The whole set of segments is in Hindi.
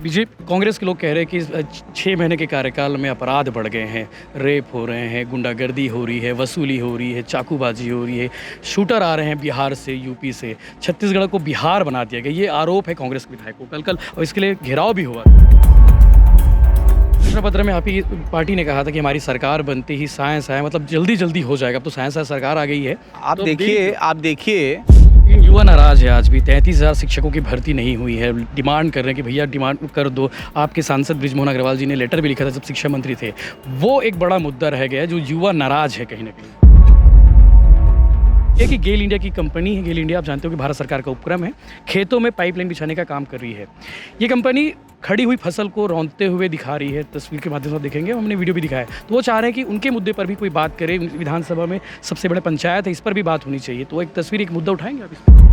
बीजेपी कांग्रेस के लोग कह रहे हैं कि 6 महीने के कार्यकाल में अपराध बढ़ गए हैं, रेप हो रहे हैं, गुंडागर्दी हो रही है, वसूली हो रही है, चाकूबाजी हो रही है, शूटर आ रहे हैं बिहार से, यूपी से, छत्तीसगढ़ को बिहार बना दिया गया। ये आरोप है कांग्रेस विधायकों का कल और इसके लिए घेराव भी हुआ। घोषणा पत्र में आपकी पार्टी ने कहा था कि हमारी सरकार बनते ही साए मतलब जल्दी हो जाएगा। अब तो साए सरकार आ गई है। आप तो देखिए लेकिन युवा नाराज है आज भी। 33,000 शिक्षकों की भर्ती नहीं हुई है। डिमांड कर रहे हैं कि भैया डिमांड कर दो। आपके सांसद बृजमोहन अग्रवाल जी ने लेटर भी लिखा था जब शिक्षा मंत्री थे। वो एक बड़ा मुद्दा रह गया है जो युवा नाराज है कहीं ना कहीं। ये कि गेल इंडिया की कंपनी है। गेल इंडिया आप जानते हो कि भारत सरकार का उपक्रम है। खेतों में पाइपलाइन बिछाने का काम कर रही है। ये कंपनी खड़ी हुई फसल को रौंदते हुए दिखा रही है। तस्वीर के माध्यम से आप देखेंगे, हमने वीडियो भी दिखाया। तो वो चाह रहे हैं कि उनके मुद्दे पर भी कोई बात करे। विधानसभा में सबसे बड़े पंचायत है, इस पर भी बात होनी चाहिए। तो एक तस्वीर, एक मुद्दा उठाएंगे आप इस पर?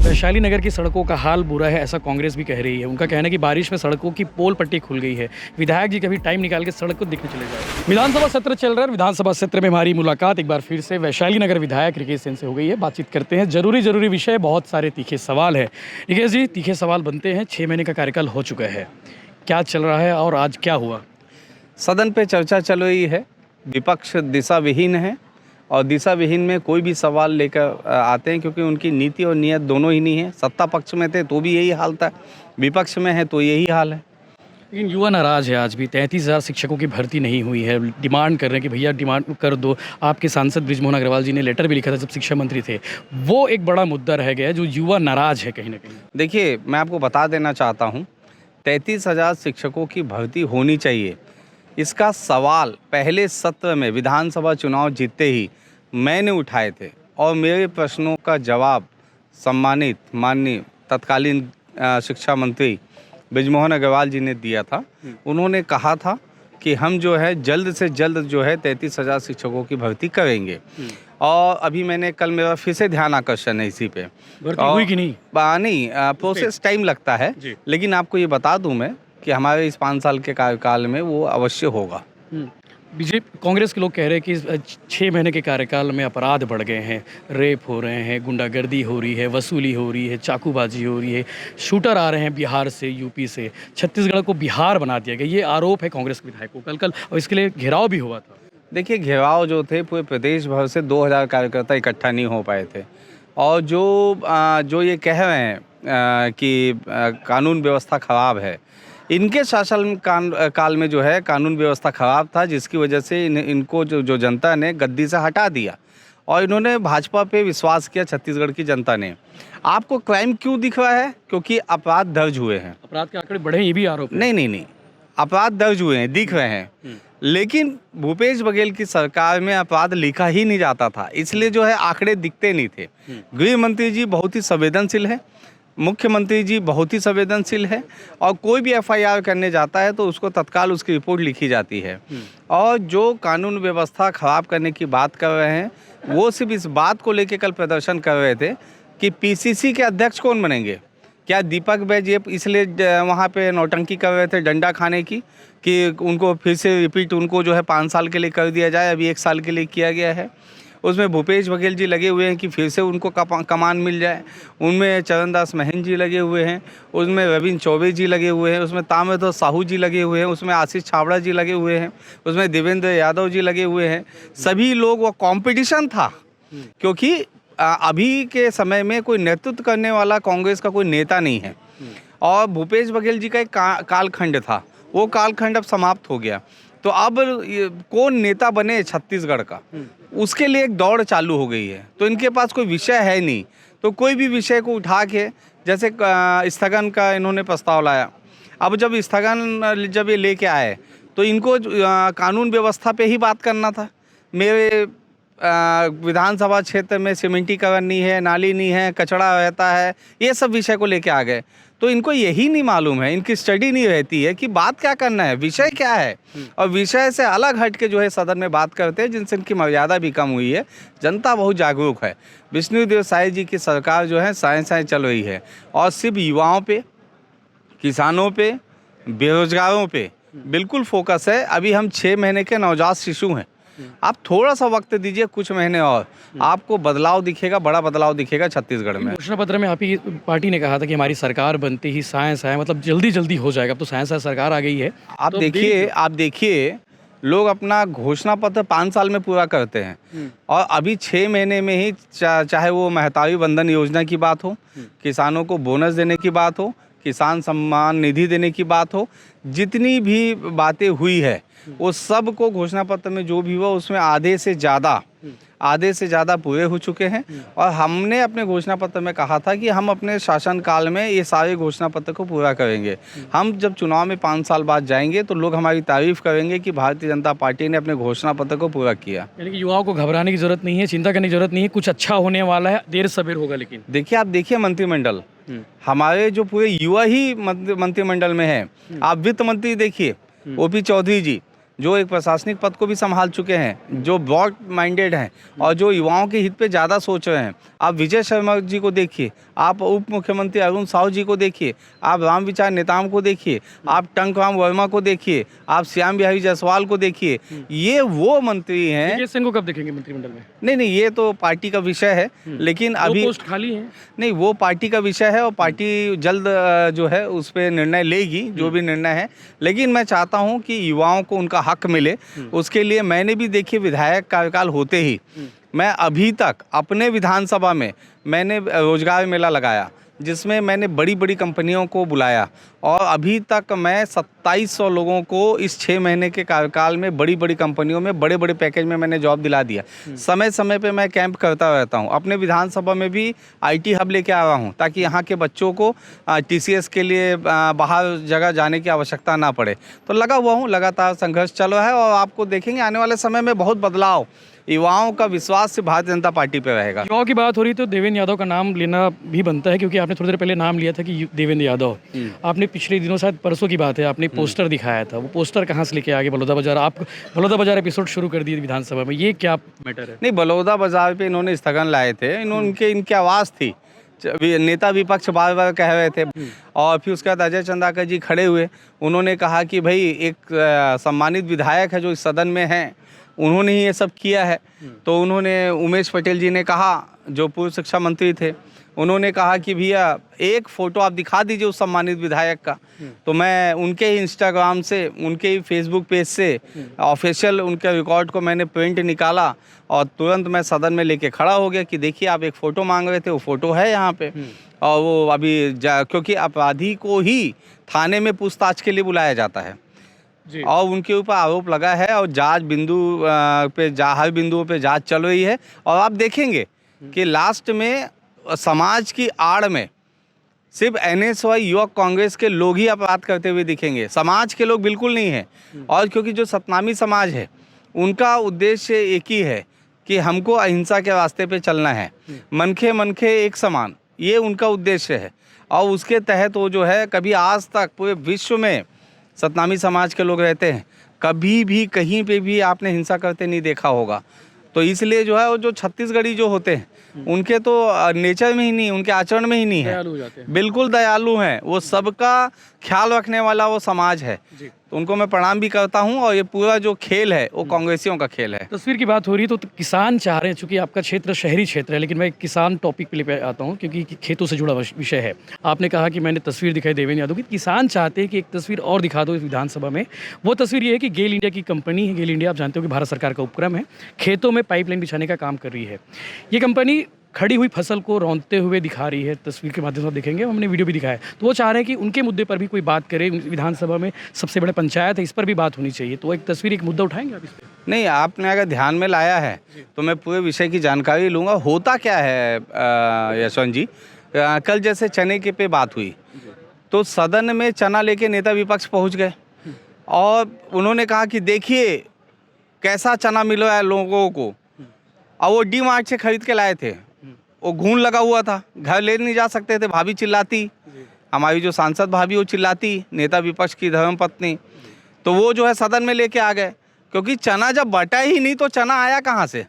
वैशाली नगर की सड़कों का हाल बुरा है, ऐसा कांग्रेस भी कह रही है। उनका कहना है कि बारिश में सड़कों की पोल पट्टी खुल गई है। विधायक जी कभी टाइम निकाल के सड़क को दिखने चले जाए। विधानसभा सत्र चल रहा है। विधानसभा सत्र में हमारी मुलाकात एक बार फिर से वैशाली नगर विधायक रिकेश सेन से हो गई है। बातचीत करते हैं। जरूरी विषय, बहुत सारे तीखे सवाल है। रिकेश जी, तीखे सवाल बनते हैं। 6 महीने का कार्यकाल हो चुका है, क्या चल रहा है और आज क्या हुआ? सदन पे चर्चा चल रही है। विपक्ष दिशा विहीन है और दिशा विहीन में कोई भी सवाल लेकर आते हैं क्योंकि उनकी नीति और नीयत दोनों ही नहीं है। सत्ता पक्ष में थे तो भी यही हाल था, विपक्ष में है तो यही हाल है। लेकिन युवा नाराज है आज भी। 33,000 शिक्षकों की भर्ती नहीं हुई है। डिमांड कर रहे हैं कि भैया डिमांड कर दो। आपके सांसद बृजमोहन अग्रवाल जी ने लेटर भी लिखा था जब शिक्षा मंत्री थे। वो एक बड़ा मुद्दा रह गया है जो युवा नाराज है कहीं ना कहीं। देखिए, मैं आपको बता देना चाहता हूँ, 33,000 शिक्षकों की भर्ती होनी चाहिए। इसका सवाल पहले सत्र में विधानसभा चुनाव जीतते ही मैंने उठाए थे और मेरे प्रश्नों का जवाब सम्मानित माननीय तत्कालीन शिक्षा मंत्री बृजमोहन अग्रवाल जी ने दिया था। उन्होंने कहा था कि हम जो है जल्द से जल्द जो है 33,000 शिक्षकों की भर्ती करेंगे। और अभी मैंने कल, मेरा फिर से ध्यान आकर्षण है इसी पे। भर्ती हुई कि नहीं? नहीं, प्रोसेस टाइम लगता है, लेकिन आपको ये बता दूं मैं कि हमारे इस 5 साल के कार्यकाल में वो अवश्य होगा। बीजेपी कांग्रेस के लोग कह रहे हैं कि 6 महीने के कार्यकाल में अपराध बढ़ गए हैं, रेप हो रहे हैं, गुंडागर्दी हो रही है, वसूली हो रही है, चाकूबाजी हो रही है, शूटर आ रहे हैं बिहार से, यूपी से, छत्तीसगढ़ को बिहार बना दिया गया। ये आरोप है कांग्रेस विधायकों का कल और इसके लिए घेराव भी हुआ था। देखिए, घेराव जो थे पूरे प्रदेश भर से 2,000 कार्यकर्ता इकट्ठा नहीं हो पाए थे। और जो ये कह रहे हैं कि कानून व्यवस्था खराब है, इनके शासन काल में जो है कानून व्यवस्था खराब था, जिसकी वजह से इनको जो जनता ने गद्दी से हटा दिया और इन्होंने भाजपा पे विश्वास किया। छत्तीसगढ़ की जनता ने। आपको क्राइम क्यों दिख रहा है? क्योंकि अपराध दर्ज हुए हैं। अपराध के आंकड़े बढ़े, ये भी आरोप है। नहीं, अपराध दर्ज हुए हैं, दिख रहे हैं। लेकिन भूपेश बघेल की सरकार में अपराध लिखा ही नहीं जाता था, इसलिए जो है आंकड़े दिखते नहीं थे। गृह मंत्री जी बहुत ही संवेदनशील है, मुख्यमंत्री जी बहुत ही संवेदनशील है और कोई भी एफआईआर करने जाता है तो उसको तत्काल उसकी रिपोर्ट लिखी जाती है। और जो कानून व्यवस्था खराब करने की बात कर रहे हैं, वो सिर्फ इस बात को लेकर कल प्रदर्शन कर रहे थे कि पीसीसी के अध्यक्ष कौन बनेंगे। क्या दीपक बैज ये इसलिए वहाँ पे नौटंकी कर रहे थे डंडा खाने की कि उनको फिर से रिपीट, उनको जो है 5 साल के लिए कर दिया जाए, अभी 1 साल के लिए किया गया है। उसमें भूपेश बघेल जी लगे हुए हैं कि फिर से उनको कमान मिल जाए। उनमें चरणदास महंत जी लगे हुए हैं, उसमें रविंद्र चौबे जी लगे हुए हैं, उसमें ताम्रध्वज साहू जी लगे हुए हैं, उसमें आशीष छाबड़ा जी लगे हुए हैं, उसमें देवेंद्र यादव जी लगे हुए हैं। सभी लोग, वो कंपटीशन था क्योंकि अभी के समय में कोई नेतृत्व करने वाला कांग्रेस का कोई नेता नहीं है। और भूपेश बघेल जी का एक कालखंड था, वो कालखंड अब समाप्त हो गया। तो अब कौन नेता बने छत्तीसगढ़ का, उसके लिए एक दौड़ चालू हो गई है। तो इनके पास कोई विषय है नहीं, तो कोई भी विषय को उठा के, जैसे स्थगन का इन्होंने प्रस्ताव लाया। अब जब स्थगन जब ये लेके आए तो इनको कानून व्यवस्था पे ही बात करना था। मेरे विधानसभा क्षेत्र में सीमेंटीकरण नहीं है, नाली नहीं है, कचरा रहता है, ये सब विषय को लेके आ गए। तो इनको यही नहीं मालूम है, इनकी स्टडी नहीं रहती है कि बात क्या करना है, विषय क्या है। और विषय से अलग हट के जो है सदन में बात करते हैं, जिनसे इनकी मर्यादा भी कम हुई है। जनता बहुत जागरूक है। विष्णुदेव साय जी की सरकार जो है साए चल रही है और सिर्फ युवाओं पे, किसानों पे, बेरोजगारों पे बिल्कुल फोकस है। अभी हम 6 महीने के नवजात शिशु हैं, आप थोड़ा सा वक्त दीजिए, कुछ महीने और, आपको बदलाव दिखेगा, बड़ा बदलाव दिखेगा छत्तीसगढ़ में। घोषणा पत्र में आप ही पार्टी ने कहा था कि हमारी सरकार बनते ही साइंस है, मतलब जल्दी जल्दी हो जाएगा। अब तो साइंस सरकार आ गई है। आप तो देखिए, लोग अपना घोषणा पत्र 5 साल में पूरा करते हैं, और अभी 6 महीने में ही चाहे वो महतारी वंदन योजना की बात हो, किसानों को बोनस देने की बात हो, किसान सम्मान निधि देने की बात हो, जितनी भी बातें हुई है वो सब को घोषणा पत्र में जो भी हुआ उसमें आधे से ज़्यादा पूरे हो चुके हैं। और हमने अपने घोषणा पत्र में कहा था कि हम अपने शासनकाल में ये सारे घोषणा पत्र को पूरा करेंगे। हम जब चुनाव में 5 साल बाद जाएंगे तो लोग हमारी तारीफ करेंगे कि भारतीय जनता पार्टी ने अपने घोषणा पत्र को पूरा किया। यानी कि युवाओं को घबराने की जरूरत नहीं है, चिंता करने की जरूरत नहीं है, कुछ अच्छा होने वाला है, देर सवेर होगा। लेकिन देखिए, आप देखिए मंत्रिमंडल, हमारे जो पूरे युवा ही मंत्रिमंडल में है। आप वित्त मंत्री देखिए, ओपी चौधरी जी, जो एक प्रशासनिक पद को भी संभाल चुके हैं, जो ब्रॉड माइंडेड हैं और जो युवाओं के हित पे ज़्यादा सोच रहे हैं। आप विजय शर्मा जी को देखिए, आप उप मुख्यमंत्री अरुण साहू जी को देखिए, आप राम विचार नेताम को देखिए, आप टंकराम वर्मा को देखिए, आप श्याम बिहारी जायसवाल को देखिए। ये वो मंत्री हैं। वीके सिंह को कब देखेंगे मंत्रिमंडल में? नहीं, ये तो पार्टी का विषय है, लेकिन अभी पोस्ट खाली है। नहीं, वो पार्टी का विषय है और पार्टी जल्द जो है उस पर निर्णय लेगी, जो भी निर्णय है। लेकिन मैं चाहता हूं कि युवाओं को उनका हक मिले। उसके लिए मैंने भी देखिए, विधायक कार्यकाल होते ही मैं अभी तक अपने विधानसभा में मैंने रोजगार मेला लगाया, जिसमें मैंने बड़ी बड़ी कंपनियों को बुलाया, और अभी तक मैं 2700 लोगों को इस 6 महीने के कार्यकाल में बड़ी बड़ी कंपनियों में बड़े बड़े पैकेज में मैंने जॉब दिला दिया। समय समय पे मैं कैंप करता रहता हूँ। अपने विधानसभा में भी IT हब लेके आ रहा हूँ, ताकि यहाँ के बच्चों को TCS के लिए बाहर जगह जाने की आवश्यकता ना पड़े। तो लगा हुआ हूँ, लगातार संघर्ष चल रहा है, और आपको देखेंगे आने वाले समय में बहुत बदलाव। युवाओं का विश्वास से भारतीय जनता पार्टी पे रहेगा। युवाओं की बात हो रही तो देवेंद्र यादव का नाम लेना भी बनता है, क्योंकि आपने थोड़ी देर पहले नाम लिया था कि देवेंद्र यादव। आपने पिछले दिनों, शायद परसों की बात है, आपने पोस्टर दिखाया था। वो पोस्टर कहाँ से लेके आगे बलौदाबाजार? आप बलौदाबाजार एपिसोड शुरू कर दिए विधानसभा में, ये क्या मैटर है? नहीं, बलौदाबाजार पे इन्होंने स्थगन लाए थे। इनकी आवाज़ थी, नेता विपक्ष बार बार कह रहे थे, और फिर उसके बाद अजय चंदाकर जी खड़े हुए। उन्होंने कहा कि भाई एक सम्मानित विधायक है जो इस सदन में हैं, उन्होंने ही ये सब किया है। तो उन्होंने, उमेश पटेल जी ने कहा, जो पूर्व शिक्षा मंत्री थे, उन्होंने कहा कि भैया एक फ़ोटो आप दिखा दीजिए उस सम्मानित विधायक का। तो मैं उनके ही इंस्टाग्राम से, उनके ही फेसबुक पेज से ऑफिशियल उनके रिकॉर्ड को मैंने प्रिंट निकाला, और तुरंत मैं सदन में लेके खड़ा हो गया कि देखिए, आप एक फ़ोटो मांग रहे थे, वो फ़ोटो है यहाँ पे। और वो अभी क्योंकि अपराधी को ही थाने में पूछताछ के लिए बुलाया जाता है, और उनके ऊपर आरोप लगा है, और जांच हर बिंदुओं पे जांच चल रही है। और आप देखेंगे कि लास्ट में समाज की आड़ में सिर्फ NSY युवक कांग्रेस के लोग ही अपराध करते हुए दिखेंगे, समाज के लोग बिल्कुल नहीं है। और क्योंकि जो सतनामी समाज है, उनका उद्देश्य एक ही है कि हमको अहिंसा के रास्ते पे चलना है, मनखे एक समान, ये उनका उद्देश्य है। और उसके तहत वो जो है, कभी आज तक पूरे विश्व में सतनामी समाज के लोग रहते हैं, कभी भी कहीं पे भी आपने हिंसा करते नहीं देखा होगा। तो इसलिए जो है, वो जो छत्तीसगढ़ी जो होते हैं, उनके तो नेचर में ही नहीं, उनके आचरण में ही नहीं है, बिल्कुल दयालु हैं। वो सबका ख्याल रखने वाला वो समाज है। तो उनको मैं प्रणाम भी करता हूं, और ये पूरा जो खेल है वो कांग्रेसियों का खेल है। तस्वीर की बात हो रही है तो किसान चाह रहे हैं, चूंकि आपका क्षेत्र शहरी क्षेत्र है, लेकिन मैं किसान टॉपिक पे ले आता हूं क्योंकि खेतों से जुड़ा विषय है। आपने कहा कि मैंने तस्वीर दिखाई देवेंद्र यादव की, किसान चाहते हैं कि एक तस्वीर और दिखा दो इस विधानसभा में। वो तस्वीर ये है कि गेल इंडिया की कंपनी है। गेल इंडिया आप जानते हो कि भारत सरकार का उपक्रम है, खेतों में पाइपलाइन बिछाने का काम कर रही है। ये कंपनी खड़ी हुई फसल को रौंदते हुए दिखा रही है, तस्वीर के माध्यम से आप देखेंगे, हमने वीडियो भी दिखाया है। तो वो चाह रहे हैं कि उनके मुद्दे पर भी कोई बात करे। विधानसभा में सबसे बड़े पंचायत है, इस पर भी बात होनी चाहिए। तो एक तस्वीर, एक मुद्दा उठाएंगे आप इस पर? नहीं, आपने अगर ध्यान में लाया है तो मैं पूरे विषय की जानकारी लूँगा। होता क्या है यशवंत जी, कल जैसे चने के पे बात हुई, तो सदन में चना लेके नेता विपक्ष पहुँच गए, और उन्होंने कहा कि देखिए कैसा चना मिल रहा है लोगों को, और वो DMart से खरीद के लाए थे। वो घून लगा हुआ था, घर ले नहीं जा सकते थे। भाभी चिल्लाती, हमारी जो सांसद भाभी वो चिल्लाती, नेता विपक्ष की धर्मपत्नी, तो वो जो है सदन में लेके आ गए, क्योंकि चना जब बटा ही नहीं तो चना आया कहाँ से।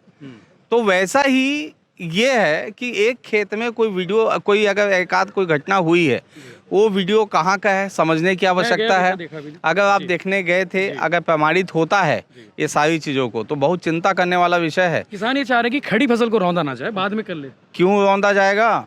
तो वैसा ही ये है कि एक खेत में कोई अगर एक आध कोई घटना हुई है, वो वीडियो कहाँ का है समझने की आवश्यकता है। देखा भी नहीं। अगर आप देखने गए थे, अगर प्रमाणित होता है ये सारी चीज़ों को, तो बहुत चिंता करने वाला विषय है। किसान ये चाह रहे हैं कि खड़ी फसल को रौंदा ना जाए, बाद में कर ले। क्यों रौंदा जाएगा?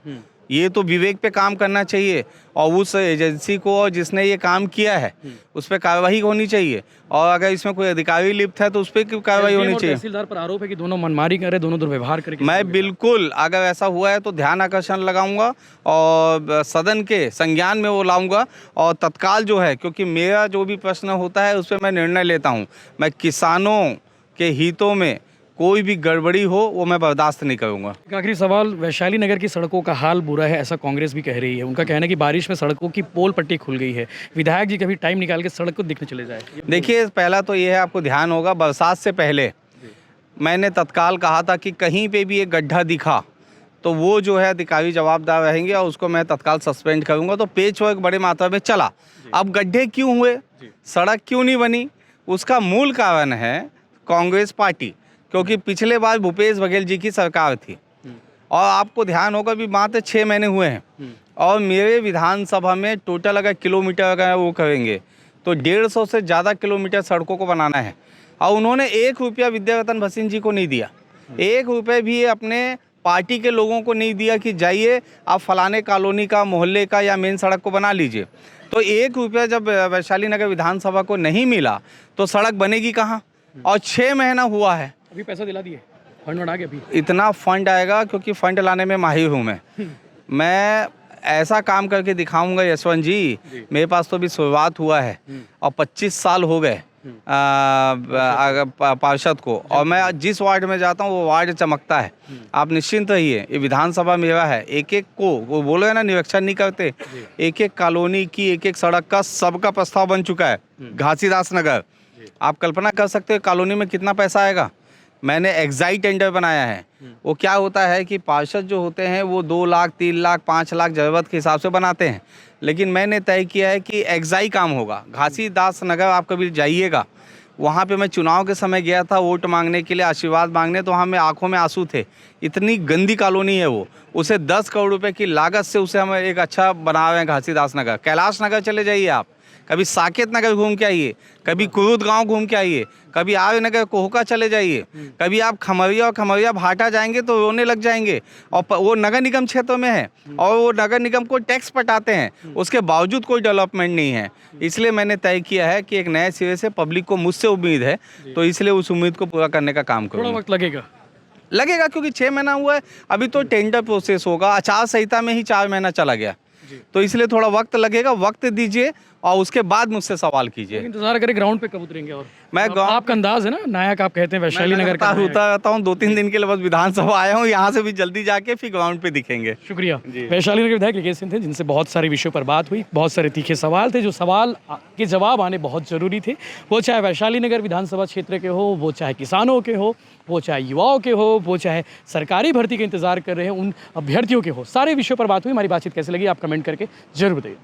ये तो विवेक पे काम करना चाहिए और उस एजेंसी को और जिसने ये काम किया है उस पर कार्रवाई होनी चाहिए, और अगर इसमें कोई अधिकारी लिप्त है तो उस पर क्यों कार्रवाई होनी चाहिए। तहसीलदार पर आरोप है कि दोनों मनमानी कर रहे, दोनों दुर्व्यवहार करके। मैं बिल्कुल, अगर ऐसा हुआ है तो ध्यान आकर्षण लगाऊंगा और सदन के संज्ञान में वो लाऊंगा, और तत्काल जो है, क्योंकि मेरा जो भी प्रश्न होता है उस पर मैं निर्णय लेता हूँ। मैं किसानों के हितों में कोई भी गड़बड़ी हो वो मैं बर्दाश्त नहीं करूँगा। एक आखिरी सवाल, वैशाली नगर की सड़कों का हाल बुरा है ऐसा कांग्रेस भी कह रही है। उनका कहना है कि बारिश में सड़कों की पोल पट्टी खुल गई है, विधायक जी कभी टाइम निकाल के सड़क को दिखने चले जाए। देखिए, पहला तो ये है, आपको ध्यान होगा बरसात से पहले मैंने तत्काल कहा था कि कहीं पे भी एक गड्ढा दिखा तो वो जो है अधिकारी जवाबदार रहेंगे और उसको मैं तत्काल सस्पेंड करूंगा। तो पेच वर्क बड़े मात्रा में चला। अब गड्ढे क्यों हुए, सड़क क्यों नहीं बनी, उसका मूल कारण है कांग्रेस पार्टी, क्योंकि पिछले बार भूपेश बघेल जी की सरकार थी और आपको ध्यान होगा भी मात्र 6 महीने हुए हैं, और मेरे विधानसभा में टोटल अगर किलोमीटर अगर वो करेंगे तो 150 से ज़्यादा किलोमीटर सड़कों को बनाना है, और उन्होंने 1 रुपया विद्यारतन भसीन जी को नहीं दिया, 1 रुपये भी अपने पार्टी के लोगों को नहीं दिया कि जाइए आप फलाने कॉलोनी का, मोहल्ले का या मेन सड़क को बना लीजिए। तो 1 रुपया जब वैशाली नगर विधानसभा को नहीं मिला तो सड़क बनेगी कहाँ, और 6 महीना हुआ है। अभी पैसा दिला दिए, फंड आ गया अभी। इतना फंड आएगा क्योंकि फंड लाने में माहिर हूँ मैं ऐसा काम करके दिखाऊंगा यशवंत जी। मेरे पास तो अभी शुरुआत हुआ है और 25 साल हो गए पार्षद को, और मैं जिस वार्ड में जाता हूँ वो वार्ड चमकता है। आप निश्चिंत रहिए, ये विधानसभा मेरा है। एक एक को वो बोले ना निरीक्षण नहीं करते, एक एक कॉलोनी की, एक एक सड़क का सबका प्रस्ताव बन चुका है। घासीदास नगर, आप कल्पना कर सकते हो कॉलोनी में कितना पैसा आएगा। मैंने एग्जाइट टेंडर बनाया है। वो क्या होता है कि पार्षद जो होते हैं वो 2 लाख 3 लाख 5 लाख ज़रूरत के हिसाब से बनाते हैं, लेकिन मैंने तय किया है कि एग्जाई काम होगा। घासीदास नगर आप कभी जाइएगा, वहाँ पे मैं चुनाव के समय गया था वोट मांगने के लिए, आशीर्वाद मांगने, तो वहाँ में आंखों में आंसू थे। इतनी गंदी कॉलोनी है वो, उसे 10 करोड़ रुपए की लागत से उसे हम एक अच्छा बना रहे हैं घासीदास नगर। कैलाश नगर चले जाइए आप, कभी साकेत नगर घूम के आइए, कभी कुरुद गांव घूम के आइए, कभी आर्य नगर कोहका चले जाइए, कभी आप खमरिया और खमरिया भाटा जाएंगे तो रोने लग जाएंगे। और वो नगर निगम क्षेत्र में है और वो नगर निगम को टैक्स पटाते हैं, उसके बावजूद कोई डेवलपमेंट नहीं है। इसलिए मैंने तय किया है कि एक नए सिरे से पब्लिक को मुझसे उम्मीद है, तो इसलिए उस उम्मीद को पूरा करने का काम थोड़ा करूँगा। वक्त लगेगा क्योंकि 6 महीना हुआ है, अभी तो टेंडर प्रोसेस होगा। आचार संहिता में ही 4 महीना चला गया, तो इसलिए थोड़ा वक्त लगेगा। वक्त दीजिए और उसके बाद मुझसे सवाल कीजिए। इंतजार करें ग्राउंड पे कब उतरेंगे। और मैं आपका अंदाज है ना, नायक आप कहते हैं वैशाली नगर का। होता रहता हूँ, 2-3 दिन के लिए बस विधानसभा आया हूँ, यहाँ से भी जल्दी जाके फिर ग्राउंड पे दिखेंगे। शुक्रिया। वैशाली नगर विधायक लिकेश सिंह थे, जिनसे बहुत सारे विषयों पर बात हुई। बहुत सारे तीखे सवाल थे, जो सवाल के जवाब आने बहुत ज़रूरी थे। वो चाहे वैशाली नगर विधानसभा क्षेत्र के हो, वो चाहे किसानों के हो, वो चाहे युवाओं के हो, वो चाहे सरकारी भर्ती के इंतजार कर रहे हैं उन अभ्यर्थियों के हो, सारे विषयों पर बात हुई। हमारी बातचीत कैसे लगी आप कमेंट करके जरूर बताइए।